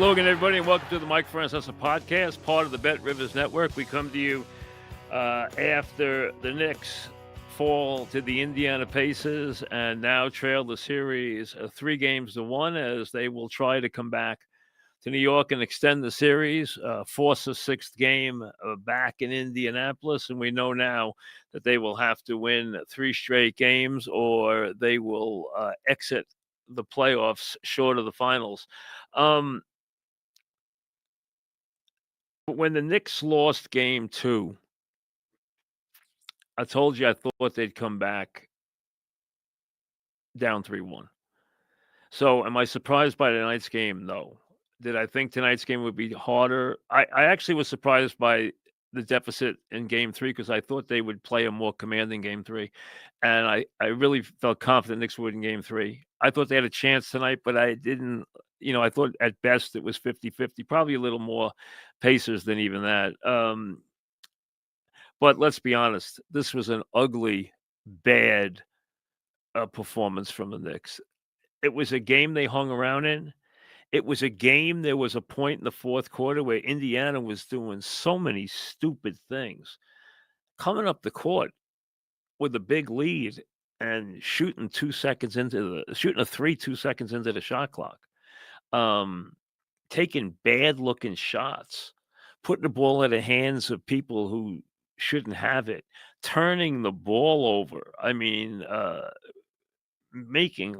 Logan, everybody, and welcome to the Mike Francesa podcast, part of the Bet Rivers Network. We come to you after the Knicks fall to the Indiana Pacers and now trail the series 3-1 as they will try to come back to New York and extend the series, force a sixth game back in Indianapolis. And we know now that they will have to win 3 straight games or they will exit the playoffs short of the finals. When the Knicks lost game 2, I told you I thought they'd come back down 3-1. So am I surprised by tonight's game? No. Did I think tonight's game would be harder? I actually was surprised by the deficit in game 3 because I thought they would play a more commanding game 3. And I really felt confident Knicks would win game 3. I thought they had a chance tonight, but I didn't. I thought at best it was 50-50, probably a little more Pacers than even that. But let's be honest, this was an ugly, bad performance from the Knicks. It was a game they hung around in. It was a game, there was a point in the fourth quarter where Indiana was doing so many stupid things. Coming up the court with a big lead and shooting 2 seconds shooting a 3 2 seconds into the shot clock. Taking bad-looking shots, putting the ball in the hands of people who shouldn't have it, turning the ball over. I mean, making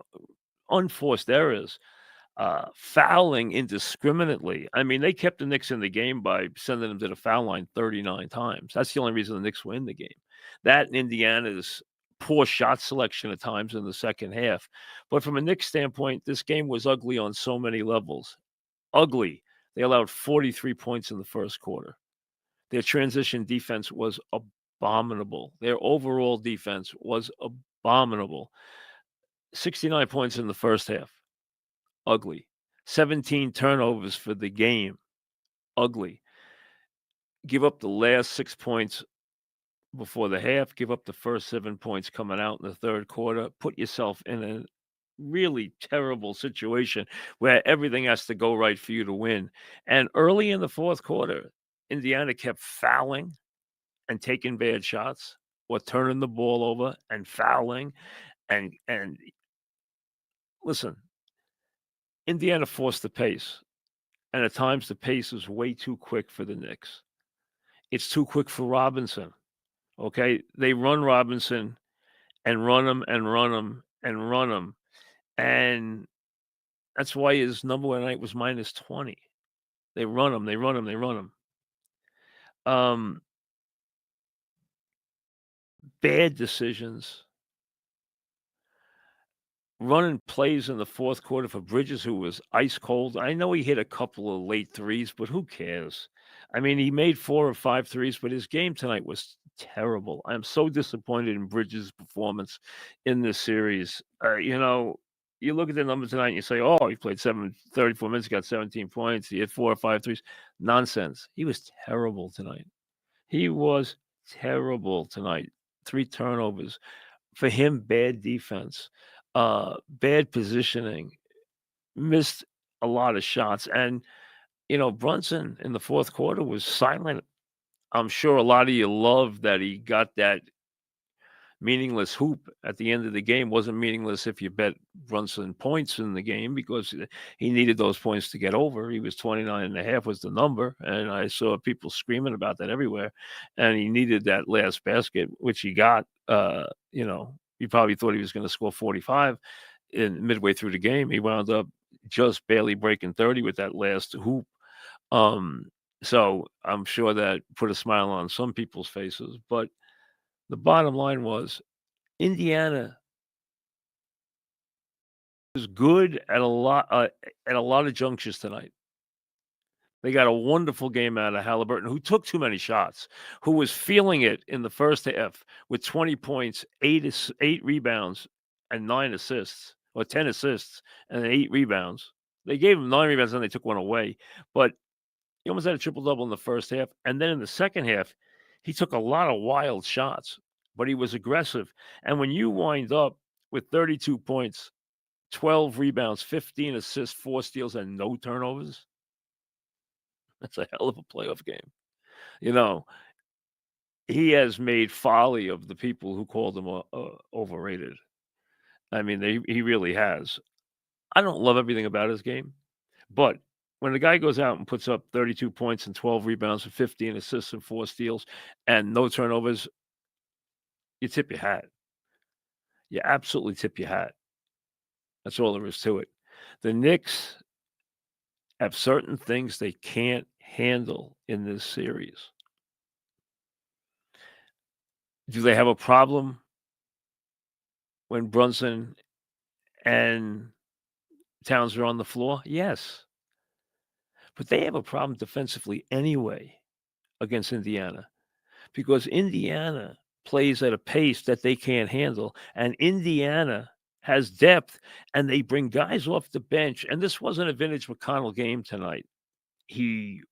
unforced errors, fouling indiscriminately. I mean, they kept the Knicks in the game by sending them to the foul line 39 times. That's the only reason the Knicks win the game. That and Indiana's poor shot selection at times in the second half. But from a Knicks standpoint, this game was ugly on so many levels. Ugly. They allowed 43 points in the first quarter. Their transition defense was abominable. Their overall defense was abominable. 69 points in the first half. Ugly. 17 turnovers for the game. Ugly. Give up the last 6 points before the half. Give up the first 7 points coming out in the third quarter. Put yourself in a really terrible situation where everything has to go right for you to win. And early in the fourth quarter, Indiana kept fouling and taking bad shots or turning the ball over and fouling. And listen, Indiana forced the pace. And at times the pace is way too quick for the Knicks. It's too quick for Robinson. Okay? They run Robinson and run him and run him and run him. And that's why his number one night was minus 20. They run him, they run him, they run him. Bad decisions. Running plays in the fourth quarter for Bridges, who was ice cold. I know he hit a couple of late threes, but who cares? I mean, he made 4 or 5 threes, but his game tonight was terrible. I'm so disappointed in Bridges' performance in this series. You look at the numbers tonight and you say, oh, he played 34 minutes, got 17 points. He had 4 or 5 threes. Nonsense. He was terrible tonight. He was terrible tonight. 3 turnovers. For him, bad defense, bad positioning, missed a lot of shots. And, Brunson in the fourth quarter was silent. I'm sure a lot of you loved that he got that meaningless hoop at the end of the game. Wasn't meaningless if you bet Brunson points in the game because he needed those points to get over. He was 29.5 was the number, and I saw people screaming about that everywhere. And he needed that last basket, which he got. You probably thought he was going to score 45 in midway through the game. He wound up just barely breaking 30 with that last hoop. So I'm sure that put a smile on some people's faces, but the bottom line was Indiana was good at a lot of junctures tonight. They got a wonderful game out of Halliburton, who took too many shots, who was feeling it in the first half with 20 points, 8 rebounds, and 9 assists, or 10 assists and 8 rebounds. They gave him 9 rebounds and they took one away, but he almost had a triple-double in the first half. And then in the second half, he took a lot of wild shots, but he was aggressive. And when you wind up with 32 points, 12 rebounds, 15 assists, 4 steals, and no turnovers, That's a hell of a playoff game. You know, he has made folly of the people who called him overrated. I mean, he really has. I don't love everything about his game, but when the guy goes out and puts up 32 points and 12 rebounds and 15 assists and 4 steals and no turnovers, you tip your hat. You absolutely tip your hat. That's all there is to it. The Knicks have certain things they can't handle in this series. Do they have a problem when Brunson and Towns are on the floor? Yes. But they have a problem defensively anyway against Indiana because Indiana plays at a pace that they can't handle, and Indiana has depth, and they bring guys off the bench. And this wasn't a vintage McConnell game tonight. He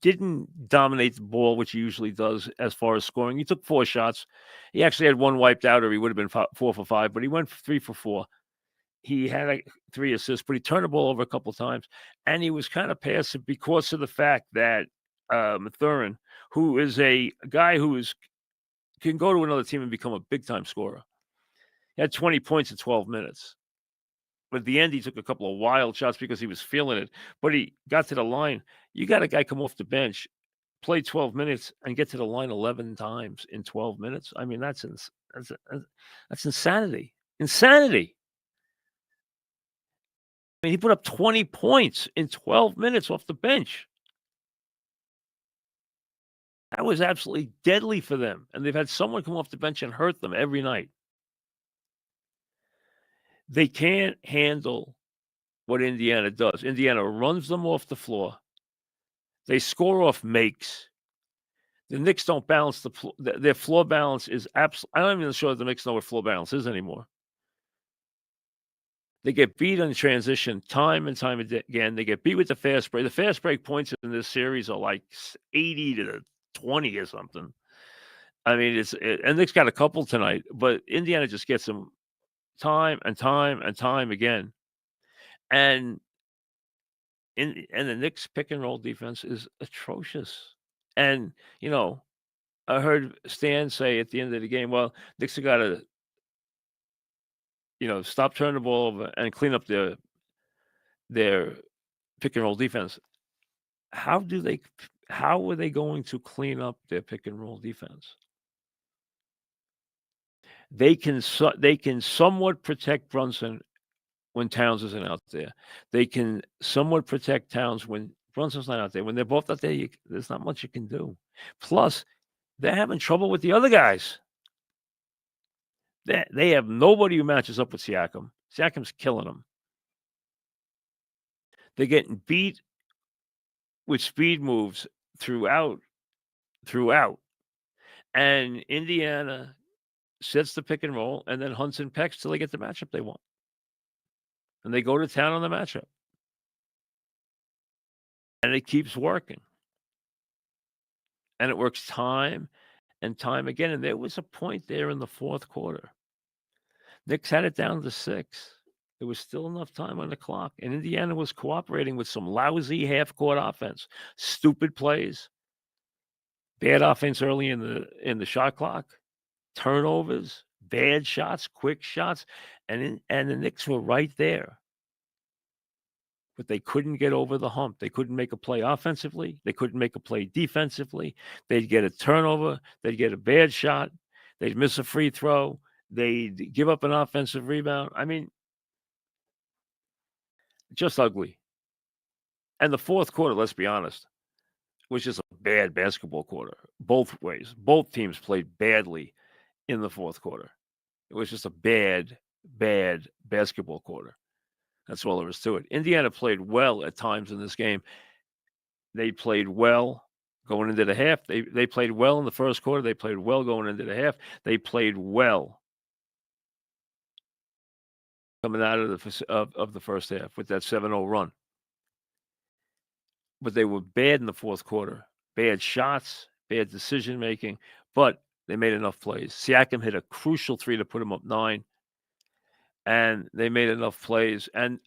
didn't dominate the ball, which he usually does as far as scoring. He took 4 shots. He actually had 1 wiped out, or he would have been 4 for 5, but he went 3 for 4. He had, like, 3 assists, but he turned the ball over a couple of times, and he was kinda passive because of the fact that, Mathurin, who is a guy who can go to another team and become a big-time scorer. He had 20 points in 12 minutes. But at the end, he took a couple of wild shots because he was feeling it, but he got to the line. You got a guy come off the bench, play 12 minutes, and get to the line 11 times in 12 minutes. I mean, that's insanity. Insanity. I mean, he put up 20 points in 12 minutes off the bench. That was absolutely deadly for them, and they've had someone come off the bench and hurt them every night. They can't handle what Indiana does. Indiana runs them off the floor. They score off makes. The Knicks don't balance their floor balance is I'm not even sure the Knicks know what floor balance is anymore. They get beat on transition time and time again. They get beat with the fast break. The fast break points in this series are like 80 to 20 or something. I mean, and Knicks got a couple tonight, but Indiana just gets them time and time and time again. And the Knicks pick and roll defense is atrocious. And, I heard Stan say at the end of the game, well, Knicks have got to, stop turning the ball over and clean up their pick and roll defense. How are they going to clean up their pick and roll defense? They can somewhat protect Brunson when Towns isn't out there. They can somewhat protect Towns when Brunson's not out there. When they're both out there, there's not much you can do. Plus, they're having trouble with the other guys. They have nobody who matches up with Siakam. Siakam's killing them. They're getting beat with speed moves throughout. And Indiana sets the pick and roll and then hunts and pecks till they get the matchup they want. And they go to town on the matchup. And it keeps working. And it works time and time again. And there was a point there in the fourth quarter. Knicks had it down to 6. There was still enough time on the clock. And Indiana was cooperating with some lousy half-court offense. Stupid plays. Bad offense early in the shot clock. Turnovers. Bad shots. Quick shots. And the Knicks were right there. But they couldn't get over the hump. They couldn't make a play offensively. They couldn't make a play defensively. They'd get a turnover. They'd get a bad shot. They'd miss a free throw. They'd give up an offensive rebound. I mean, just ugly. And the fourth quarter, let's be honest, was just a bad basketball quarter. Both ways. Both teams played badly in the fourth quarter. It was just a bad basketball quarter. That's all there is to it. Indiana played well at times in this game. They played well going into the half. They played well in the first quarter. They played well going into the half. They played well coming out of the first half with that 7-0 run. But they were bad in the fourth quarter. Bad shots, bad decision making, but they made enough plays. Siakam hit a crucial 3 to put him up 9. And they made enough plays. And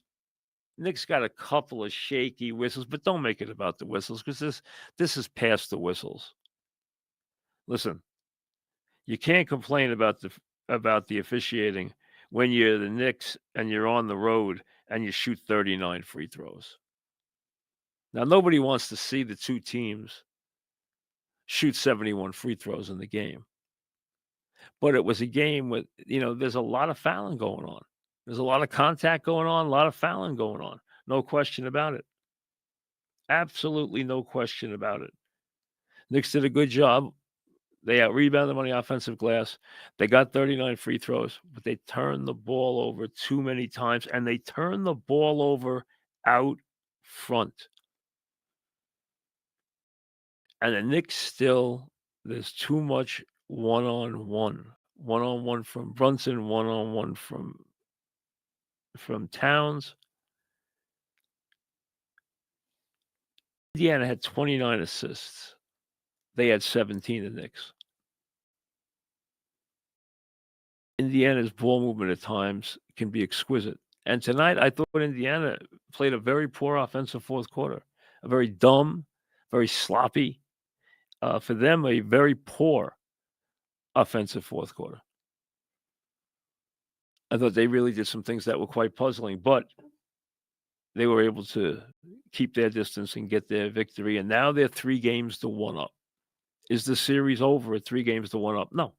Knicks got a couple of shaky whistles, but don't make it about the whistles because this is past the whistles. Listen, you can't complain about the officiating when you're the Knicks and you're on the road and you shoot 39 free throws. Now, nobody wants to see the two teams shoot 71 free throws in the game. But it was a game with, there's a lot of fouling going on. There's a lot of contact going on, a lot of fouling going on. No question about it. Absolutely no question about it. Knicks did a good job. They out-rebounded them on the offensive glass. They got 39 free throws, but they turned the ball over too many times, and they turned the ball over out front. And the Knicks still, there's too much one-on-one. One-on-one from Brunson, one-on-one from Towns. Indiana had 29 assists. They had 17, the Knicks. Indiana's ball movement at times can be exquisite. And tonight, I thought Indiana played a very poor offensive fourth quarter, a very dumb, very sloppy, for them, a very poor offensive fourth quarter. I thought they really did some things that were quite puzzling, but they were able to keep their distance and get their victory. And now they're 3 games to 1 up. Is the series over at 3 games to 1 up? No.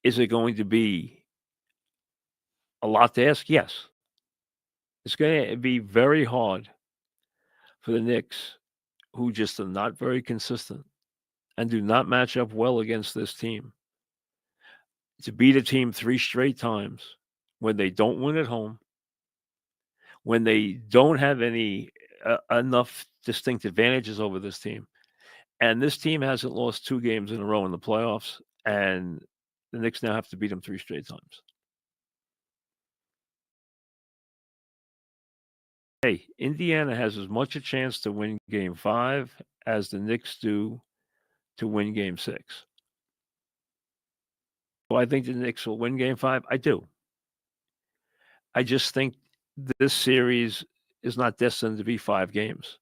Is it going to be a lot to ask? Yes. It's going to be very hard for the Knicks, who just are not very consistent and do not match up well against this team, to beat a team 3 straight times when they don't win at home, when they don't have any enough distinct advantages over this team. And this team hasn't lost 2 games in a row in the playoffs, and the Knicks now have to beat them 3 straight times. Hey, Indiana has as much a chance to win Game 5 as the Knicks do to win Game 6. Do I think the Knicks will win Game 5? I do. I just think this series is not destined to be 5 games.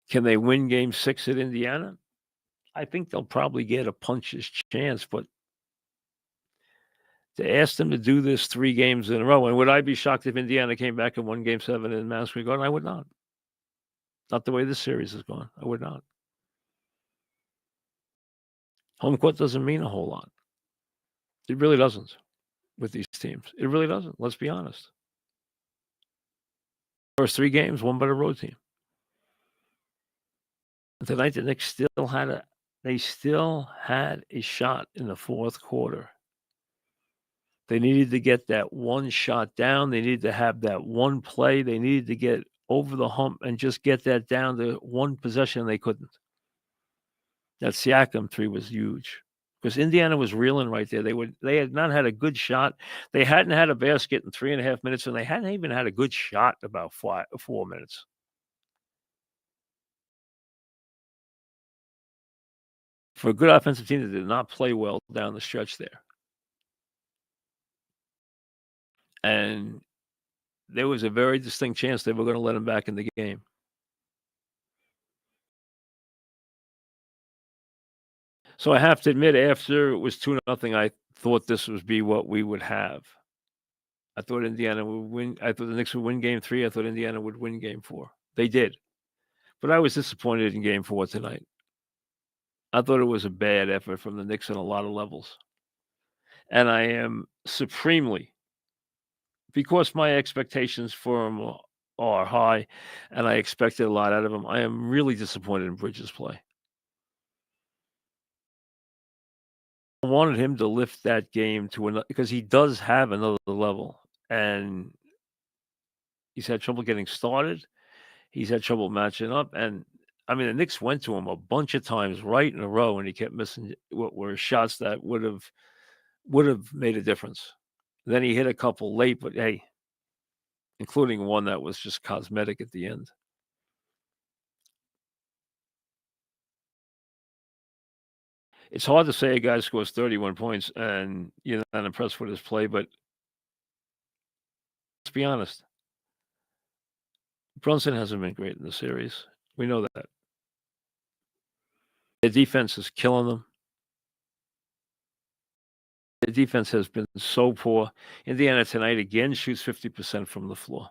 Can they win Game 6 at Indiana? I think they'll probably get a puncher's chance, but to ask them to do this 3 games in a row, and would I be shocked if Indiana came back and won Game 7 in Madison Square Garden? I would not. Not the way this series has gone. I would not. Home court doesn't mean a whole lot. It really doesn't with these teams. It really doesn't. Let's be honest. First 3 games won by the road team. And tonight, the Knicks still had a shot in the fourth quarter. They needed to get that one shot down. They needed to have that one play. They needed to get over the hump and just get that down to one possession. They couldn't. That Siakam 3 was huge because Indiana was reeling right there. They had not had a good shot. They hadn't had a basket in 3.5 minutes, and they hadn't even had a good shot about 4 minutes. For a good offensive team that did not play well down the stretch there. And there was a very distinct chance they were going to let him back in the game. So I have to admit, after it was 2-0, I thought this would be what we would have. I thought Indiana would win. I thought the Knicks would win Game 3. I thought Indiana would win Game 4. They did. But I was disappointed in Game 4 tonight. I thought it was a bad effort from the Knicks on a lot of levels. And I am supremely, because my expectations for them are high, and I expected a lot out of him, I am really disappointed in Bridges' play. I wanted him to lift that game to another, because he does have another level, and he's had trouble getting started. He's had trouble matching up, and I mean, the Knicks went to him a bunch of times right in a row, and he kept missing what were shots that would have made a difference. Then he hit a couple late, but hey, including one that was just cosmetic at the end. It's hard to say a guy scores 31 points and you're not impressed with his play, but be honest. Brunson hasn't been great in the series. We know that. The defense is killing them. The defense has been so poor. Indiana tonight again shoots 50% from the floor.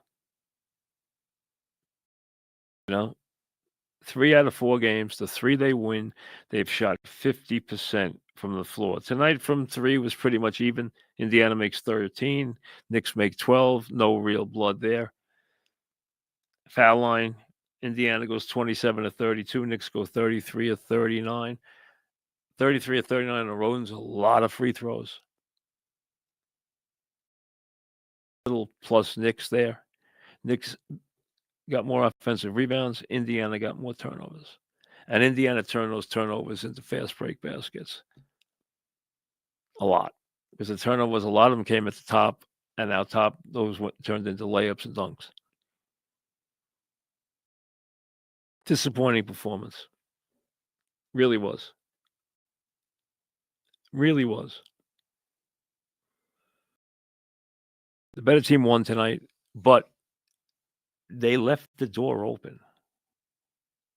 You know, 3 out of 4 games, the 3 they win, they've shot 50% from the floor. Tonight from 3 was pretty much even. Indiana makes 13. Knicks make 12. No real blood there. Foul line, Indiana goes 27 of 32. Knicks go 33 of 39. 33 of 39 in a row is a lot of free throws. Little plus Knicks there. Knicks got more offensive rebounds. Indiana got more turnovers. And Indiana turned those turnovers into fast break baskets. A lot. Because the turnovers, a lot of them came at the top, and out top, those turned into layups and dunks. Disappointing performance. Really was. Really was. The better team won tonight, but they left the door open.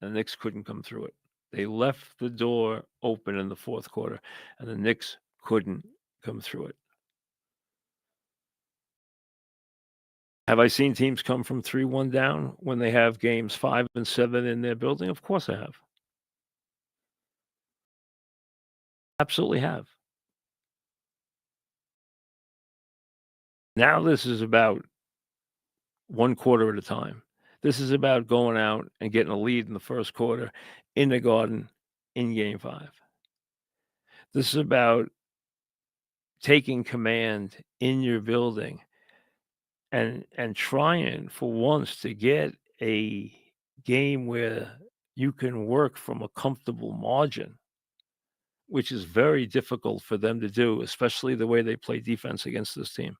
The Knicks couldn't come through it. They left the door open in the fourth quarter, and the Knicks couldn't come through it. Have I seen teams come from 3-1 down when they have games 5 and 7 in their building? Of course I have. Absolutely have. Now this is about 1 quarter at a time. This is about going out and getting a lead in the first quarter in the Garden in Game 5. This is about taking command in your building and trying for once to get a game where you can work from a comfortable margin, which is very difficult for them to do, especially the way they play defense against this team.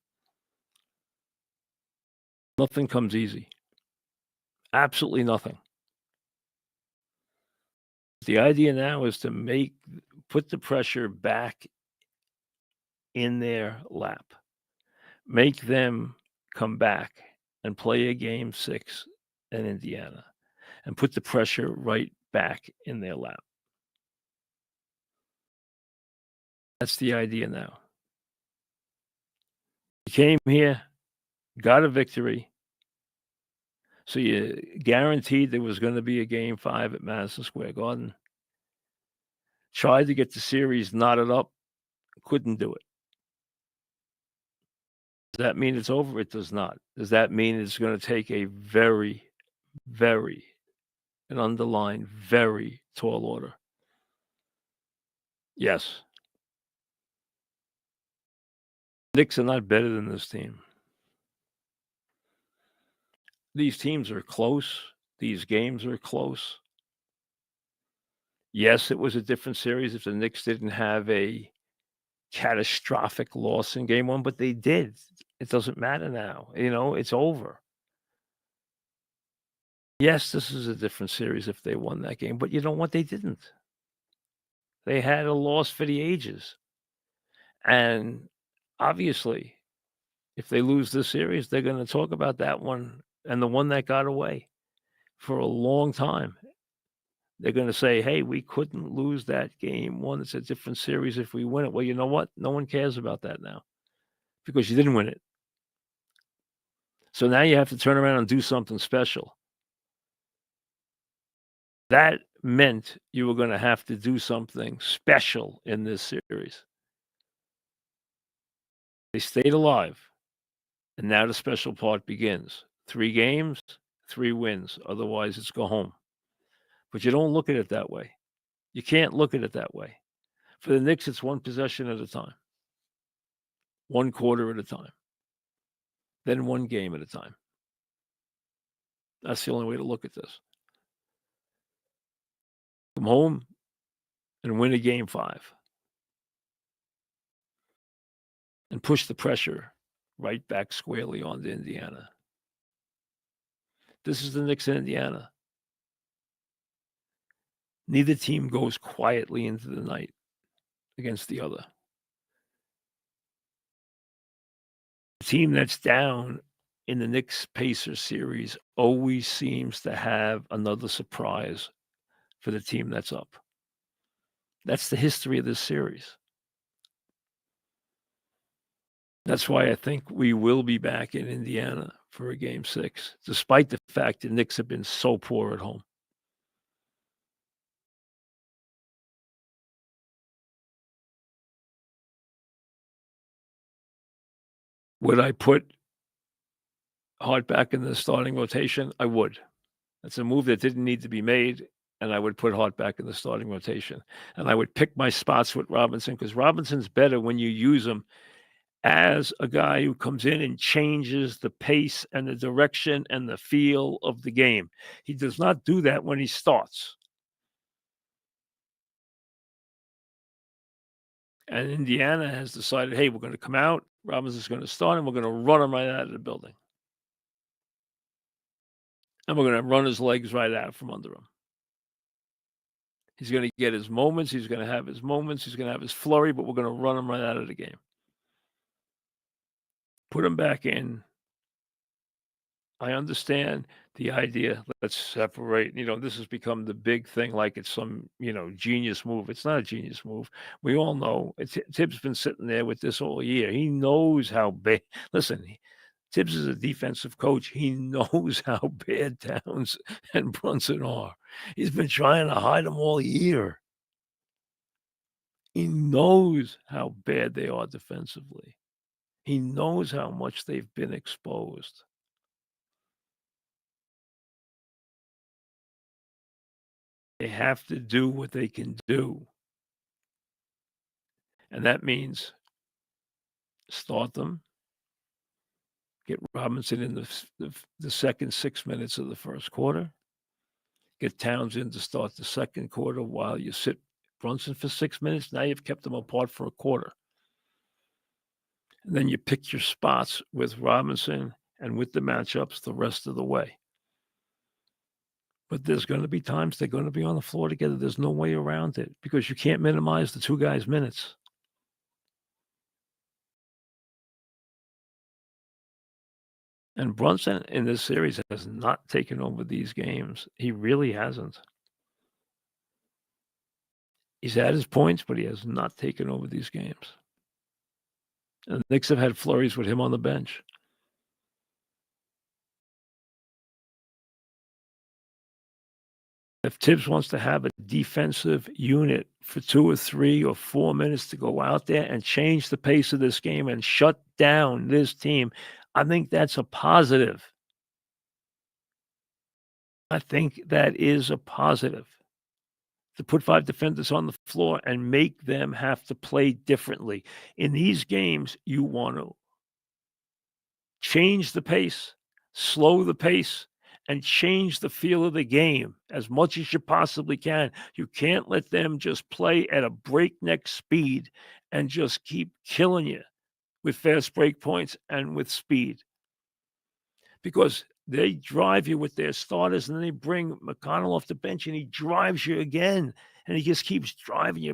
Nothing comes easy. Absolutely nothing. The idea now is to put the pressure back in their lap. Make them come back and play a game 6 in Indiana and put the pressure right back in their lap. That's the idea now. You came here, got a victory, so you guaranteed there was going to be a Game 5 at Madison Square Garden. Tried to get the series knotted up, couldn't do it. Does that mean it's over? It does not. Does that mean it's going to take a very, very, and underline, very tall order? Yes. Knicks are not better than this team. These teams are close. These games are close. Yes, it was a different series if the Knicks didn't have a catastrophic loss in Game 1, but they did. It doesn't matter now. It's over. Yes, this is a different series if they won that game, but you know what? They didn't. They had a loss for the ages. And obviously, if they lose this series, they're going to talk about that one and the one that got away for a long time. They're going to say, hey, we couldn't lose that Game 1. It's a different series if we win it. Well, you know what? No one cares about that now because you didn't win it. So now you have to turn around and do something special. That meant you were going to have to do something special in this series. They stayed alive. And now the special part begins. 3 games, 3 wins. Otherwise, it's go home. But you don't look at it that way. You can't look at it that way. For the Knicks, it's 1 possession at a time. 1 quarter at a time. Then 1 game at a time. That's the only way to look at this. Come home and win a Game 5. And push the pressure right back squarely onto Indiana. This is the Knicks in Indiana. Neither team goes quietly into the night against the other. The team that's down in the Knicks Pacers series always seems to have another surprise for the team that's up. That's the history of this series. That's why I think we will be back in Indiana for a game 6, despite the fact the Knicks have been so poor at home. Would I put Hart back in the starting rotation? I would. That's a move that didn't need to be made, and I would put Hart back in the starting rotation. And I would pick my spots with Robinson because Robinson's better when you use him as a guy who comes in and changes the pace and the direction and the feel of the game. He does not do that when he starts. And Indiana has decided, hey, we're going to come out. Robinson's going to start, and we're going to run him right out of the building. And we're going to run his legs right out from under him. He's going to get his moments. He's going to have his moments. He's going to have his flurry, but we're going to run him right out of the game. Put him back in. I understand the idea. Let's separate. This has become the big thing, like it's some, genius move. It's not a genius move. We all know. Tibbs been sitting there with this all year. He knows how bad. Listen, Tibbs is a defensive coach. He knows how bad Towns and Brunson are. He's been trying to hide them all year. He knows how bad they are defensively. He knows how much they've been exposed. They have to do what they can do. And that means start them, get Robinson in the second 6 minutes of the first quarter, get Towns in to start the second quarter while you sit Brunson for 6 minutes. Now you've kept them apart for a quarter. And then you pick your spots with Robinson and with the matchups the rest of the way. But there's going to be times they're going to be on the floor together. There's no way around it because you can't minimize the two guys' minutes. And Brunson in this series has not taken over these games. He really hasn't. He's had his points, but he has not taken over these games. And the Knicks have had flurries with him on the bench. If Tibbs wants to have a defensive unit for 2 or 3 or 4 minutes to go out there and change the pace of this game and shut down this team, I think that's a positive. I think that is a positive. To put 5 defenders on the floor and make them have to play differently. In these games, you want to change the pace, slow the pace, and change the feel of the game as much as you possibly can. You can't let them just play at a breakneck speed and just keep killing you with fast break points and with speed. Because they drive you with their starters, and then they bring McConnell off the bench, and he drives you again, and he just keeps driving you.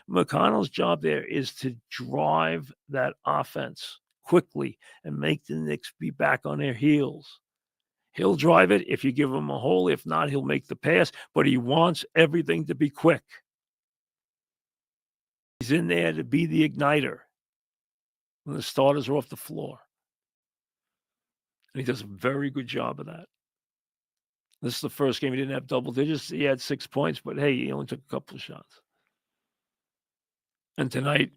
McConnell's job there is to drive that offense quickly and make the Knicks be back on their heels. He'll drive it if you give him a hole. If not, he'll make the pass, but he wants everything to be quick. He's in there to be the igniter when the starters are off the floor. And he does a very good job of that. This is the first game he didn't have double digits. He had 6 points, but hey, he only took a couple of shots. And tonight,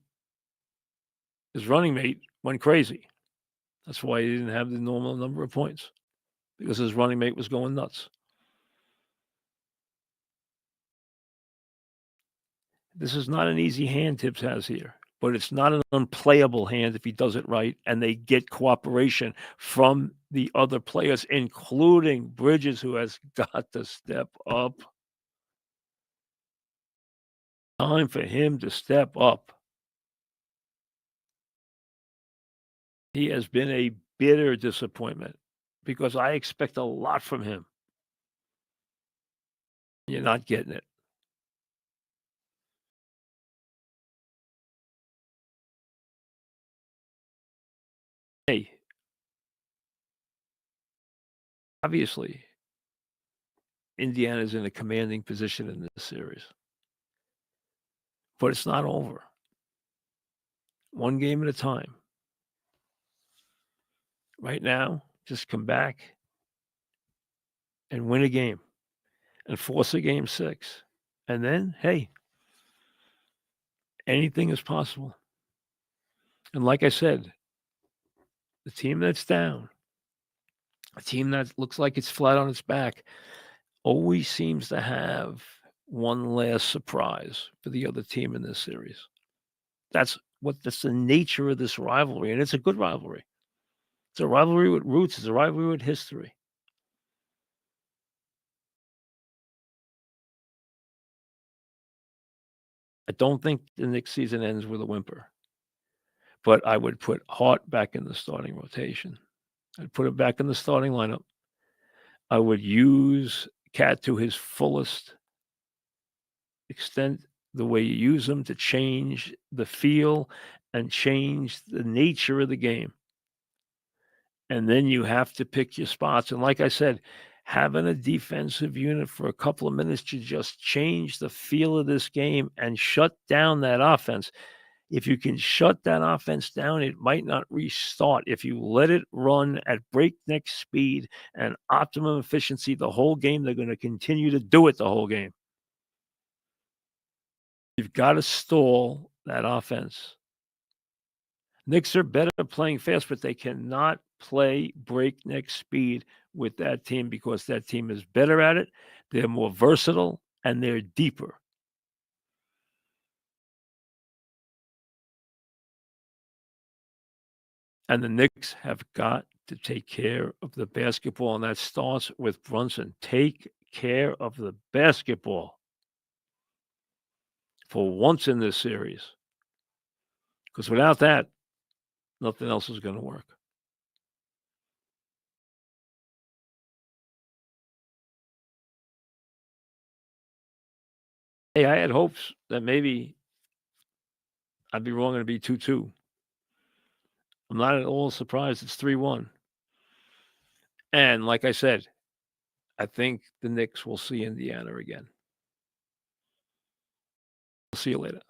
his running mate went crazy. That's why he didn't have the normal number of points, because his running mate was going nuts. This is not an easy hand Tibbs has here, but it's not an unplayable hand if he does it right and they get cooperation from the other players, including Bridges, who has got to step up. Time for him to step up. He has been a bitter disappointment because I expect a lot from him. You're not getting it. Hey, Obviously, Indiana's in a commanding position in this series, but it's not over. One game at a time. Right now, just come back and win a game and force a game 6. And then, hey, anything is possible. And like I said, the team that's down, a team that looks like it's flat on its back, always seems to have one last surprise for the other team in this series. That's the nature of this rivalry, and it's a good rivalry. It's a rivalry with roots. It's a rivalry with history. I don't think the Knicks season ends with a whimper, but I would put Hart back in the starting rotation. I'd put him back in the starting lineup. I would use Cat to his fullest extent, the way you use him to change the feel and change the nature of the game. And then you have to pick your spots. And like I said, having a defensive unit for a couple of minutes to just change the feel of this game and shut down that offense. If you can shut that offense down, it might not restart. If you let it run at breakneck speed and optimum efficiency the whole game, they're going to continue to do it the whole game. You've got to stall that offense. Knicks are better at playing fast, but they cannot play breakneck speed with that team because that team is better at it. They're more versatile and they're deeper. And the Knicks have got to take care of the basketball, and that starts with Brunson. Take care of the basketball for once in this series, because without that, nothing else is going to work. Hey, I had hopes that maybe I'd be wrong and it'd be 2-2. I'm not at all surprised it's 3-1. And like I said, I think the Knicks will see Indiana again. We'll see you later.